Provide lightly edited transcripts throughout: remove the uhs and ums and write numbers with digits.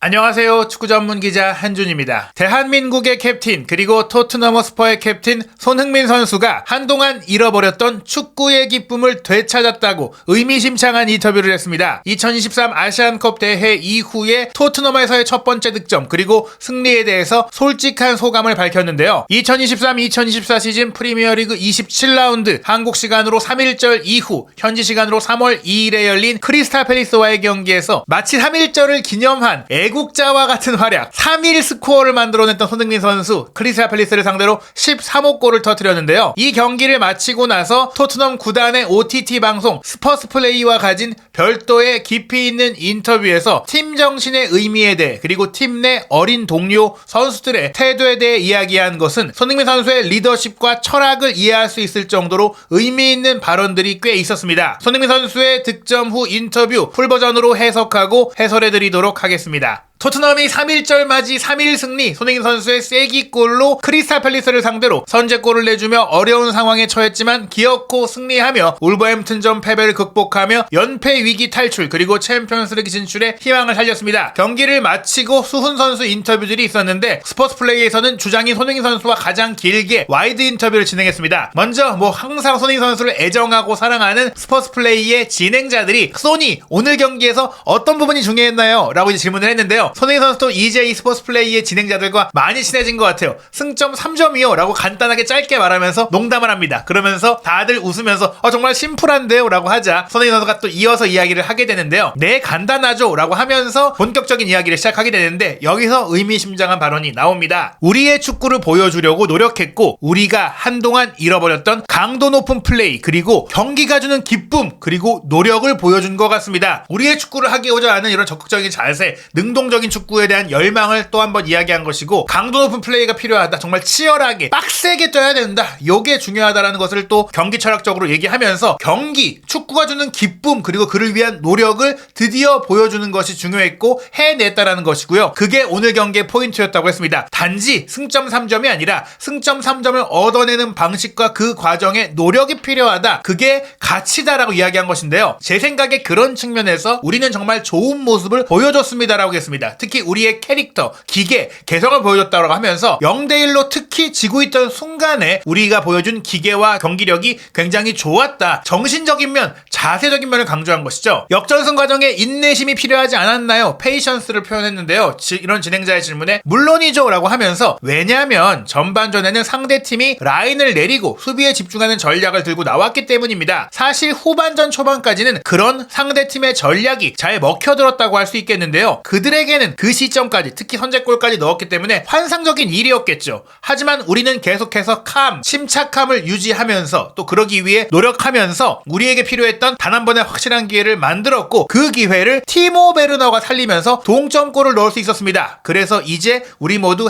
안녕하세요. 축구 전문 기자 한준입니다. 대한민국의 캡틴 그리고 토트넘 허스퍼의 캡틴 손흥민 선수가 한동안 잃어버렸던 축구의 기쁨을 되찾았다고 의미심장한 인터뷰를 했습니다. 2023 아시안컵 대회 이후에 토트넘에서의 첫 번째 득점 그리고 승리에 대해서 솔직한 소감을 밝혔는데요. 2023-2024 시즌 프리미어리그 27라운드 한국 시간으로 3일절 이후 현지 시간으로 3월 2일에 열린 크리스탈 팰리스와의 경기에서 마치 3일절을 기념한 애국자와 같은 활약 3일 스코어를 만들어냈던 손흥민 선수 크리스탈 팰리스를 상대로 13호 골을 터뜨렸는데요. 이 경기를 마치고 나서 토트넘 구단의 OTT 방송 스퍼스 플레이와 가진 별도의 깊이 있는 인터뷰에서 팀 정신의 의미에 대해 그리고 팀 내 어린 동료 선수들의 태도에 대해 이야기한 것은 손흥민 선수의 리더십과 철학을 이해할 수 있을 정도로 의미 있는 발언들이 꽤 있었습니다. 손흥민 선수의 득점 후 인터뷰 풀버전으로 해석하고 해설해드리도록 하겠습니다. 토트넘이 3일절 맞이 3일 승리, 손흥민 선수의 쐐기골로 크리스탈 팰리스를 상대로 선제골을 내주며 어려운 상황에 처했지만 기어코 승리하며 울버햄튼전 패배를 극복하며 연패 위기 탈출 그리고 챔피언스리그 진출에 희망을 살렸습니다. 경기를 마치고 수훈 선수 인터뷰들이 있었는데 스포츠 플레이에서는 주장인 손흥민 선수와 가장 길게 와이드 인터뷰를 진행했습니다. 먼저 항상 손흥민 선수를 애정하고 사랑하는 스포츠 플레이의 진행자들이 소니 오늘 경기에서 어떤 부분이 중요했나요? 라고 질문을 했는데요. 손흥민 선수도 이제 이 스포츠 플레이의 진행자들과 많이 친해진 것 같아요. 승점 3점이요 라고 간단하게 짧게 말하면서 농담을 합니다. 그러면서 다들 웃으면서 정말 심플한데요 라고 하자 손흥민 선수가 또 이어서 이야기를 하게 되는데요. 네 간단하죠 라고 하면서 본격적인 이야기를 시작하게 되는데 여기서 의미심장한 발언이 나옵니다. 우리의 축구를 보여주려고 노력했고 우리가 한동안 잃어버렸던 강도 높은 플레이 그리고 경기가 주는 기쁨 그리고 노력을 보여준 것 같습니다. 우리의 축구를 하고자 하는 이런 적극적인 자세, 능동적인 축구에 대한 열망을 또 한번 이야기한 것이고 강도 높은 플레이가 필요하다. 정말 치열하게 빡세게 뛰어야 된다. 이게 중요하다라는 것을 또 경기 철학적으로 얘기하면서 경기, 축구가 주는 기쁨 그리고 그를 위한 노력을 드디어 보여주는 것이 중요했고 해냈다라는 것이고요. 그게 오늘 경기의 포인트였다고 했습니다. 단지 승점 3점이 아니라 승점 3점을 얻어내는 방식과 그 과정에 노력이 필요하다. 그게 가치다라고 이야기한 것인데요. 제 생각에 그런 측면에서 우리는 정말 좋은 모습을 보여줬습니다라고 했습니다. 특히 우리의 캐릭터, 기계, 개성을 보여줬다고 하면서 0대1로 특히 지고 있던 순간에 우리가 보여준 기계와 경기력이 굉장히 좋았다. 정신적인 면, 자세적인 면을 강조한 것이죠. 역전승 과정에 인내심이 필요하지 않았나요? 페이션스를 표현했는데요. 이런 진행자의 질문에 물론이죠 라고 하면서 왜냐하면 전반전에는 상대팀이 라인을 내리고 수비에 집중하는 전략을 들고 나왔기 때문입니다. 사실 후반전 초반까지는 그런 상대팀의 전략이 잘 먹혀들었다고 할 수 있겠는데요. 그들에게는 그 시점까지 특히 선제골까지 넣었기 때문에 환상적인 일이었겠죠. 하지만 우리는 계속해서 침착함을 유지하면서 또 그러기 위해 노력하면서 우리에게 필요했던 단 한 번의 확실한 기회를 만들었고 그 기회를 티모 베르너가 살리면서 동점골을 넣을 수 있었습니다. 그래서 이제 우리 모두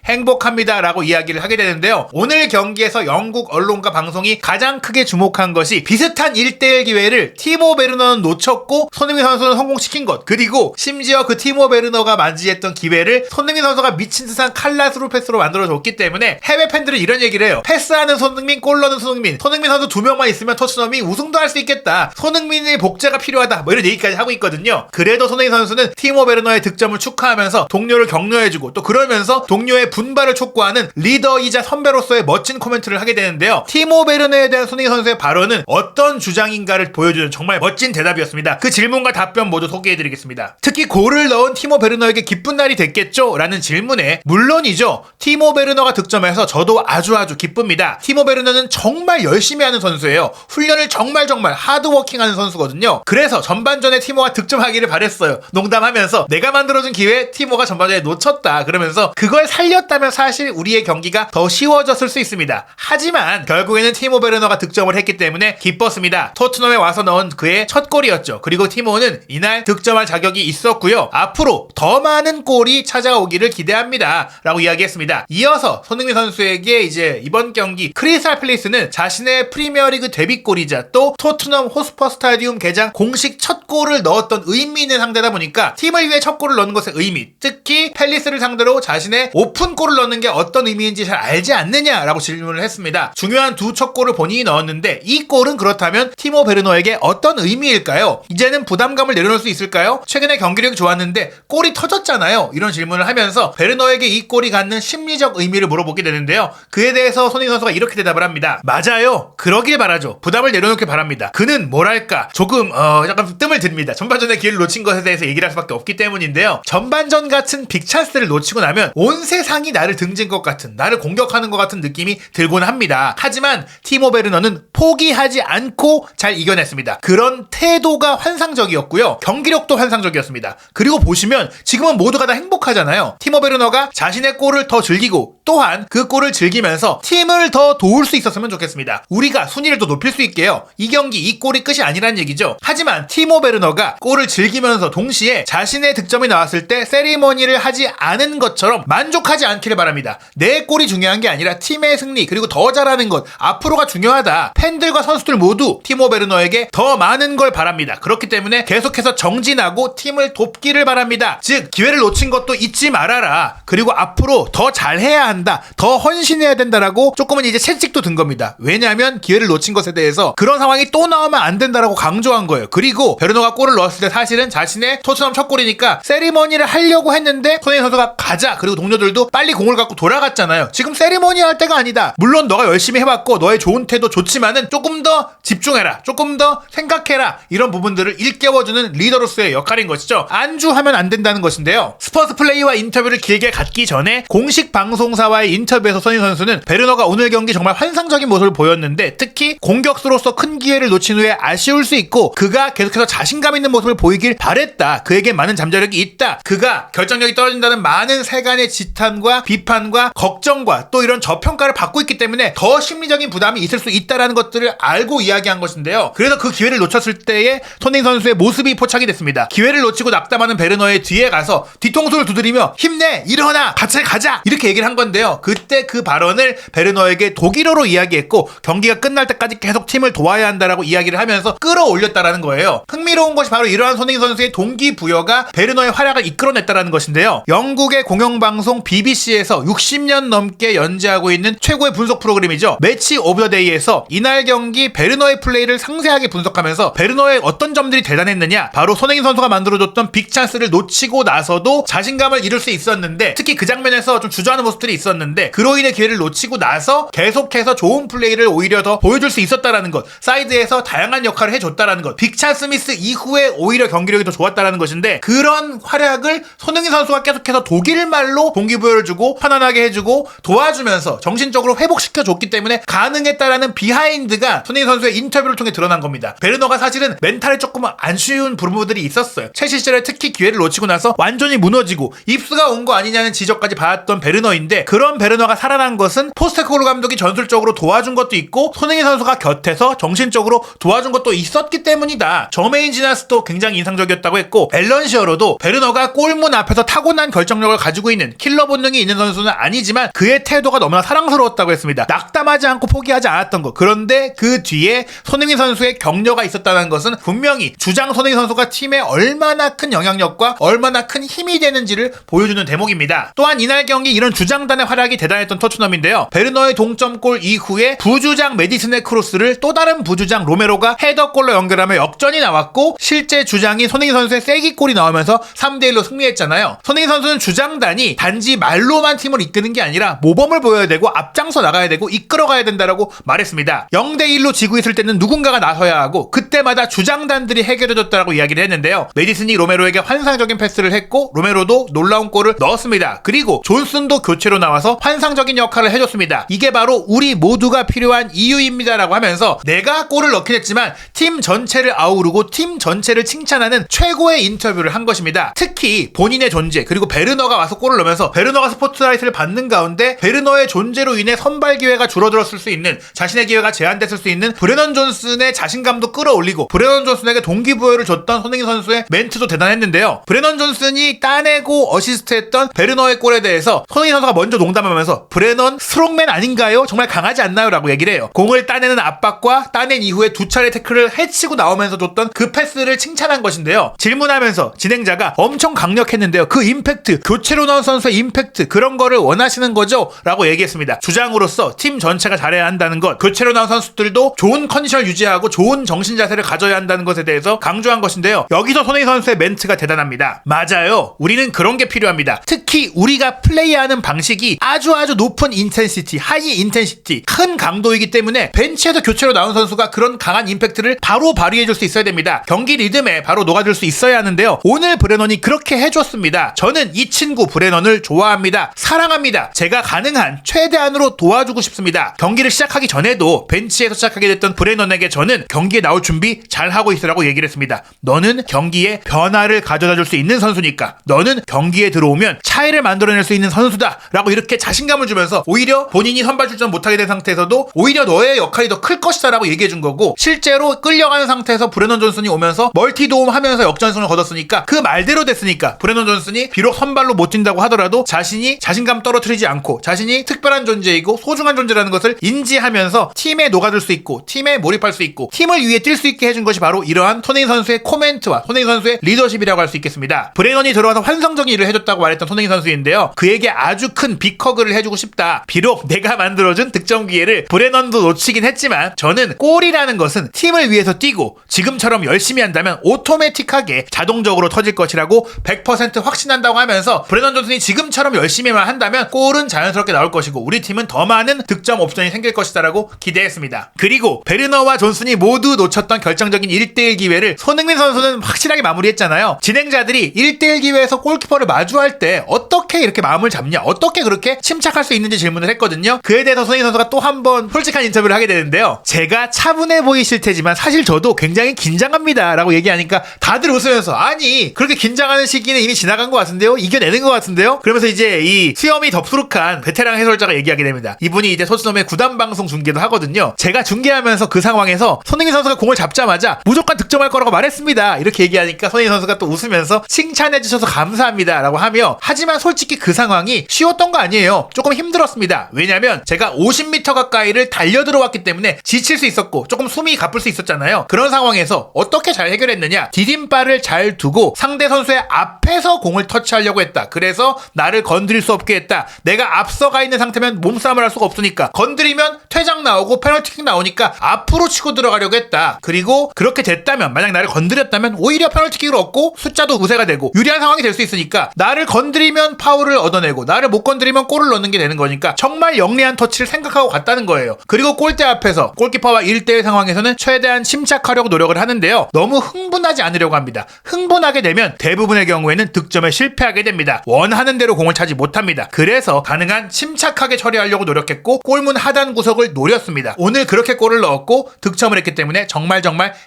행복합니다 라고 이야기를 하게 되는데요. 오늘 경기에서 영국 언론과 방송이 가장 크게 주목한 것이 비슷한 1대1 기회를 티모 베르너는 놓쳤고 손흥민 선수는 성공시킨 것 그리고 심지어 그 티모 베르너가 맞이했던 기회를 손흥민 선수가 미친 듯한 칼라스루 패스로 만들어줬기 때문에 해외 팬들은 이런 얘기를 해요. 패스하는 손흥민, 골 넣는 손흥민 선수 2명만 있으면 토트넘이 우승도 할 수 있겠다. 손흥민의 복제가 필요하다. 이런 얘기까지 하고 있거든요. 그래도 손흥민 선수는 티모 베르너의 득점을 축하하면서 동료를 격려해주고 또 그러면서 동료의 분발을 촉구하는 리더이자 선배로서의 멋진 코멘트를 하게 되는데요. 티모 베르너에 대한 손흥민 선수의 발언은 어떤 주장인가를 보여주는 정말 멋진 대답이었습니다. 그 질문과 답변 모두 소개해드리겠습니다. 특히 골을 넣은 티모 베르너에게 기쁜 날이 됐겠죠? 라는 질문에 물론이죠. 티모 베르너가 득점해서 저도 아주 기쁩니다. 티모 베르너는 정말 열심히 하는 선수예요. 훈련을 정말 하드워킹하는 선수거든요. 그래서 전반전에 티모가 득점하기를 바랬어요. 농담하면서 내가 만들어준 기회 티모가 전반전에 놓쳤다. 그러면서 그걸 살렸다면 사실 우리의 경기가 더 쉬워졌을 수 있습니다. 하지만 결국에는 티모 베르너가 득점을 했기 때문에 기뻤습니다. 토트넘에 와서 넣은 그의 첫 골이었죠. 그리고 티모는 이날 득점할 자격이 있었고요. 앞으로 더 많은 골이 찾아오기를 기대합니다 라고 이야기했습니다. 이어서 손흥민 선수에게 이제 이번 경기 크리스탈 팰리스는 자신의 프리미어리그 데뷔골이자 또 토트넘 호스퍼 스타디움 개장 공식 첫 골을 넣었던 의미 있는 상대다 보니까 팀을 위해 첫 골을 넣는 것의 의미, 특히 팰리스를 상대로 자신의 오픈골을 넣는 게 어떤 의미인지 잘 알지 않느냐라고 질문을 했습니다. 중요한 두 첫 골을 본인이 넣었는데 이 골은 그렇다면 티모 베르너에게 어떤 의미일까요? 이제는 부담감을 내려놓을 수 있을까요? 최근에 경기력이 좋았는데 골이 터졌잖아요. 이런 질문을 하면서 베르너에게 이 골이 갖는 심리적 의미를 물어보게 되는데요. 그에 대해서 손흥민 선수가 이렇게 대답을 합니다. 맞아요. 그러길 바라죠. 부담을 내려놓길 바랍니다. 그는 뭐랄까 조금 약간 뜸을 듭니다. 전반전에 기회를 놓친 것에 대해서 얘기를 할 수밖에 없기 때문인데요. 전반전 같은 빅찬스를 놓치고 나면 온 세상이 나를 등진 것 같은, 나를 공격하는 것 같은 느낌이 들곤 합니다. 하지만 티모 베르너는 포기하지 않고 잘 이겨냈습니다. 그런 태도가 환상적이었고요. 경기력도 환상적이었습니다. 그리고 보시면 지금은 모두가 다 행복하잖아요. 티모 베르너가 자신의 골을 더 즐기고 또한 그 골을 즐기면서 팀을 더 도울 수 있었으면 좋겠습니다. 우리가 순위를 더 높일 수 있게요. 이 경기 이 골이 끝이 아니란 얘기죠. 하지만 티모 베르너가 골을 즐기면서 동시에 자신의 득점이 나왔을 때 세리머니를 하지 않은 것처럼 만족하지 않기를 바랍니다. 내 골이 중요한 게 아니라 팀의 승리 그리고 더 잘하는 것 앞으로가 중요하다. 팬들과 선수들 모두 티모 베르너에게 더 많은 걸 바랍니다. 그렇기 때문에 계속해서 정진하고 팀을 돕기를 바랍니다. 즉 기회를 놓친 것도 잊지 말아라. 그리고 앞으로 더 잘해야 한다. 더 헌신해야 된다라고 조금은 이제 채찍도 든 겁니다. 왜냐하면 기회를 놓친 것에 대해서 그런 상황이 또 나오면 안 된다라고 강조한 거예요. 그리고 베르너가 골을 넣었을 때 사실은 자신의 토트넘 첫 골이니까 세리머니를 하려고 했는데 손흥민 선수가 가자. 그리고 동료들도 빨리 공을 갖고 돌아갔잖아요. 지금 세리머니 할 때가 아니다. 물론 너가 열심히 해봤고 너의 좋은 태도 좋지만은 조금 더 집중해라. 조금 더 생각해라. 이런 부분들을 일깨워주는 리더로서의 역할인 것이죠. 안주하면 안 된다는 것인데요. 스퍼스 플레이와 인터뷰를 길게 갖기 전에 공식 방송사와의 인터뷰에서 손흥민 선수는 베르너가 오늘 경기 정말 환상적인 모습을 보였는데 특히 공격수로서 큰 기회를 놓친 후에 아쉬울 수 있고 그가 계속해서 자신감 있는 모습을 보이길 바랬다. 그에게 많은 잠재력이 있다. 그가 결정력이 떨어진다는 많은 세간의 지탄과 비판과 걱정과 또 이런 저평가를 받고 있기 때문에 더 심리적인 부담이 있을 수 있다는 것들을 알고 이야기한 것인데요. 그래서 그 기회를 놓쳤을 때의 손흥민 선수의 모습이 포착이 됐습니다. 기회를 놓치고 낙담하는 베르너의 뒤에 가서 뒤통수를 두드리며 힘내! 일어나! 같이 가자! 이렇게 얘기를 한 건데요. 그때 그 발언을 베르너에게 독일어로 이야기했고 경기가 끝날 때까지 계속 팀을 도와야 한다라고 이야기를 하면서 끌어올렸다라는 거예요. 흥미로운 것이 바로 이러한 손흥민 선수의 동기부여가 베르너의 활약을 이끌어냈다라는 것인데요. 영국의 공영방송 BBC에서 60년 넘게 연재하고 있는 최고의 분석 프로그램이죠. 매치 오브 더 데이에서 이날 경기 베르너의 플레이를 상세하게 분석하면서 베르너의 어떤 점들이 대단했느냐, 바로 손흥민 선수가 만들어줬던 빅찬스를 놓치고 나서도 자신감을 잃을 수 있었는데 특히 그 장면에서 좀 주저하는 모습들이 있었는데 그로 인해 기회를 놓치고 나서 계속해서 좋은 플레이를 오히려 더 보여줄 수 있었다라는 것, 사이드에서 다양한 역할을 해줬다라는 것, 빅찬 스미스 이후에 오히려 경기력이 더 좋았다라는 것인데 그런 활약을 손흥민 선수가 계속해서 독일말로 동기부여를 주고 편안하게 해주고 도와주면서 정신적으로 회복시켜줬기 때문에 가능했다라는 비하인드가 손흥민 선수의 인터뷰를 통해 드러난 겁니다. 베르너가 사실은 멘탈에 조금 안 쉬운 부분들이 있었어요. 최 시절에 특히 기회를 놓치고 나서 완전히 무너지고 입수가 온 거 아니냐는 지적까지 받았던 베르너인데 그런 베르너가 살아난 것은 포스테코글루 감독이 전술적으로 도와준 것도 있고 손흥민 선수가 곁에서 정신적으로 도와준 것도 있었기 때문이다. 저메인 지나스도 굉장히 인상적이었다고 했고 앨런 시어로도 베르너가 골문 앞에서 타고난 결정력을 가지고 있는 킬러 본능이 있는 선수는 아니지만 그의 태도가 너무나 사랑스러웠다고 했습니다. 낙담하지 않고 포기하지 않았던 것. 그런데 그 뒤에 손흥민 선수의 격려가 있었다는 것은 분명히 주장 손흥민 선수가 팀에 얼마나 큰 영향력과 얼마나 큰 힘이 되는지를 보여주는 대목입니다. 또한 이날 경기 이런 주장단의 활약이 대단했던 토트넘인데요. 베르너의 동점골 이후에 부주장 메디슨의 크로스를 또 다른 부주장 로메로가 헤더골로 연결하며 역전이 나왔고 실제 주장인 손흥민 선수의 세기골이 나오면서 3대1로 승리했잖아요. 손흥민 선수는 주장단이 단지 말로만 팀을 이끄는 게 아니라 모범을 보여야 되고 앞장서 나가야 되고 이끌어가야 된다라고 말했습니다. 0대1로 지고 있을 때는 누군가가 나서야 하고 그때마다 주장단들이 해결해줬다라고 이야기를 했는데요. 메디슨이 로메로에게 환상적인 패스를 했고 로메로도 놀라운 골을 넣었습니다. 그리고 존슨도 교체로 나와서 환상적인 역할을 해줬습니다. 이게 바로 우리 모두가 필요한 이유입니다라고 하면서 내가 골을 넣긴 했지만 팀 전체를 아우르고 팀 전체를 칭찬하는 최고의 인터뷰를 한 것입니다. 특히 본인의 존재 그리고 베르너가 와서 골을 넣으면서 베르너가 스포트라이트를 받는 가운데 베르너의 존재로 인해 선발 기회가 줄어들었을 수 있는, 자신의 기회가 제한됐을 수 있는 브레넌 존슨의 자신감도 끌어올리고 브레넌 존슨에게 동기부여를 줬던 손흥민 선수의 멘트도 대단했는데요. 브레넌 존슨이 따내고 어시스트했던 베르너의 골에 대해서 손흥민 선수가 먼저 농담하면서 브레넌 스트롱맨 아닌가요? 정말 강하지 않나요? 라고 얘기를 해요. 공을 따내는 압박과 따낸 이후에 두 차례 태클을 해치고 나오면서 줬던 그 패스를 칭찬한 것인데요. 질문하면서 진행자가 엄청 강력했는데요. 그 임팩트, 교체로 나온 선수의 임팩트, 그런 거를 원하시는 거죠? 라고 얘기했습니다. 주장으로서 팀 전체가 잘해야 한다는 것, 교체로 나온 선수들도 좋은 컨디션을 유지하고 좋은 정신 자세를 가져야 한다는 것에 대해서 강조한 것인데요. 여기서 손흥민 선수의 멘트가 대단합니다. 필요합니다. 맞아요. 우리는 그런 게 필요합니다. 특히 우리가 플레이하는 방식이 아주 높은 인텐시티, 하이 인텐시티, 큰 강도이기 때문에 벤치에서 교체로 나온 선수가 그런 강한 임팩트를 바로 발휘해줄 수 있어야 됩니다. 경기 리듬에 바로 녹아들 수 있어야 하는데요. 오늘 브레넌이 그렇게 해줬습니다. 저는 이 친구 브레넌을 좋아합니다. 사랑합니다. 제가 가능한 최대한으로 도와주고 싶습니다. 경기를 시작하기 전에도 벤치에서 시작하게 됐던 브레넌에게 저는 경기에 나올 준비 잘하고 있으라고 얘기를 했습니다. 너는 경기에 변화를 가져다 줄 수 있는 선수니까, 너는 경기에 들어오면 차이를 만들어낼 수 있는 선수다 라고 이렇게 자신감을 주면서 오히려 본인이 선발 출전 못하게 된 상태에서도 오히려 너의 역할이 더 클 것이다 라고 얘기해 준 거고, 실제로 끌려가는 상태에서 브레넌 존슨이 오면서 멀티 도움하면서 역전승을 거뒀으니까 그 말대로 됐으니까 브레넌 존슨이 비록 선발로 못 뛴다고 하더라도 자신이 자신감 떨어뜨리지 않고 자신이 특별한 존재이고 소중한 존재라는 것을 인지하면서 팀에 녹아들 수 있고 팀에 몰입할 수 있고 팀을 위해 뛸 수 있게 해준 것이 바로 이러한 손흥민 선수의 코멘트와 손흥민 선수의 리더십이라고 할 수 있겠습니다. 브레넌이 들어와서 환상적인 일을 해줬다고 말했던 손흥민 선수인데요. 그에게 아주 큰 빅허그를 해주고 싶다. 비록 내가 만들어준 득점 기회를 브레넌도 놓치긴 했지만 저는 골이라는 것은 팀을 위해서 뛰고 지금처럼 열심히 한다면 오토매틱하게 자동적으로 터질 것이라고 100% 확신한다고 하면서 브레넌 존슨이 지금처럼 열심히만 한다면 골은 자연스럽게 나올 것이고 우리 팀은 더 많은 득점 옵션이 생길 것이다라고 기대했습니다. 그리고 베르너와 존슨이 모두 놓쳤던 결정적인 1대1 기회를 손흥민 선수는 확실하게 마무리했잖아요. 진행자들이 1대1 기회에서 골키퍼를 마주할 때 어떻게 이렇게 마음을 잡냐, 어떻게 그렇게 침착할 수 있는지 질문을 했거든요. 그에 대해서 손흥민 선수가 또 한 번 솔직한 인터뷰를 하게 되는데요. 제가 차분해 보이실 테지만 사실 저도 굉장히 긴장합니다 라고 얘기하니까 다들 웃으면서 아니 그렇게 긴장하는 시기는 이미 지나간 것 같은데요? 이겨내는 것 같은데요? 그러면서 이제 이 수염이 덥수룩한 베테랑 해설자가 얘기하게 됩니다. 이분이 이제 토트넘의 구단 방송 중계도 하거든요. 제가 중계하면서 그 상황에서 손흥민 선수가 공을 잡자마자 무조건 득점할 거라고 말했습니다. 이렇게 얘기하니까 손흥민 선수가 또 웃으면서 칭찬해 주셔서 감사합니다 라고 하며, 하지만 솔직히 그 상황이 쉬웠던 거 아니에요. 조금 힘들었습니다. 왜냐면 제가 50m 가까이를 달려 들어왔기 때문에 지칠 수 있었고 조금 숨이 가쁠 수 있었잖아요. 그런 상황에서 어떻게 잘 해결했느냐, 디딤발을 잘 두고 상대 선수의 앞에서 공을 터치하려고 했다. 그래서 나를 건드릴 수 없게 했다. 내가 앞서가 있는 상태면 몸싸움을 할 수가 없으니까 건드리면 퇴장 나오고 페널티킥 나오니까 앞으로 치고 들어가려고 했다. 그리고 그렇게 됐다면, 만약 나를 건드렸다면 오히려 페널티킥을 얻고 숫자도 우세가 되고 유리한 상황이 될 수 있으니까 나를 건드리면 파울을 얻어내고 나를 못 건드리면 골을 넣는 게 되는 거니까 정말 영리한 터치를 생각하고 갔다는 거예요. 그리고 골대 앞에서 골키퍼와 1대1 상황에서는 최대한 침착하려고 노력을 하는데요. 너무 흥분하지 않으려고 합니다. 흥분하게 되면 대부분의 경우에는 득점에 실패하게 됩니다. 원하는 대로 공을 차지 못합니다. 그래서 가능한 침착하게 처리하려고 노력했고 골문 하단 구석을 노렸습니다. 오늘 그렇게 골을 넣었고 득점을 했기 때문에 정말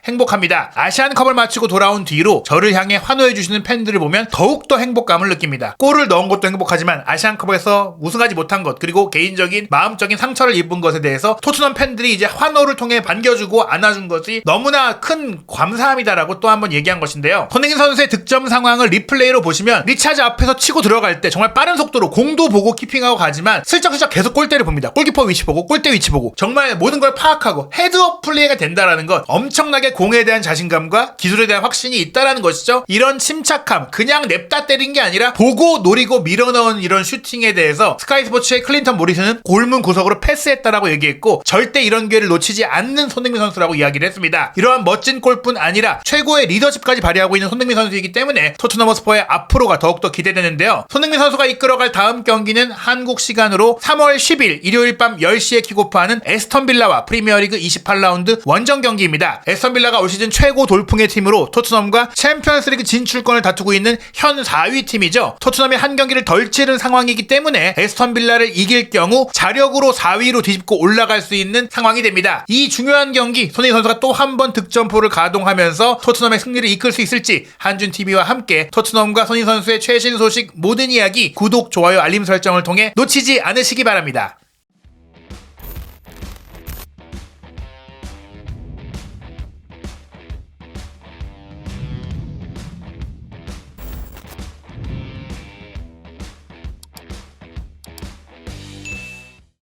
행복합니다. 아시안컵을 마치고 돌아온 뒤로 저를 향해 환호해주시는 팬들을 보면 더욱더 행복감을 느낍니다. 골을 넣은 것도 행복하지만 아시안컵에서 우승하지 못한 것, 그리고 개인적인 마음적인 상처를 입은 것에 대해서 토트넘 팬들이 이제 환호를 통해 반겨주고 안아준 것이 너무나 큰 감사함이다라고 또 한 번 얘기한 것인데요. 손흥민 선수의 득점 상황을 리플레이로 보시면 리차즈 앞에서 치고 들어갈 때 정말 빠른 속도로 공도 보고 키핑하고 가지만 슬쩍슬쩍 계속 골대를 봅니다. 골키퍼 위치 보고 골대 위치 보고 정말 모든 걸 파악하고 헤드업 플레이가 된다라는 것, 엄청나게 공에 대한 자신감과 기술에 대한 확신이 있다라는 것이죠. 이런 침착함, 그냥 냅다 때린 게 아니라 보고 노리고 밀어넣은 이런 슈팅에 대해서 스카이 스포츠의 클린턴 모리슨은 골문 구석으로 패스했다라고 얘기했고 절대 이런 기회를 놓치지 않는 손흥민 선수라고 이야기를 했습니다. 이러한 멋진 골뿐 아니라 최고의 리더십까지 발휘하고 있는 손흥민 선수이기 때문에 토트넘 허스퍼의 앞으로가 더욱더 기대되는데요. 손흥민 선수가 이끌어갈 다음 경기는 한국 시간으로 3월 10일 일요일 밤 10시에 킥오프하는 에스턴 빌라와 프리미어리그 28라운드 원정 경기입니다. 에스턴 빌라가 올 시즌 최고 돌풍의 팀으로 토트넘과 챔피언스리그 진출권을 다투고 있는 현 4위 팀이죠. 토트넘이 한 경기를 덜 치른 상황이기 때문에 에스턴 빌라를 이길 경우 자력으로 4위로 뒤집고 올라갈 수 있는 상황이 됩니다. 이 중요한 경기 손흥민 선수가 또 한 번 득점포를 가동하면서 토트넘의 승리를 이끌 수 있을지 한준TV와 함께 토트넘과 손흥민 선수의 최신 소식 모든 이야기 구독, 좋아요, 알림 설정을 통해 놓치지 않으시기 바랍니다.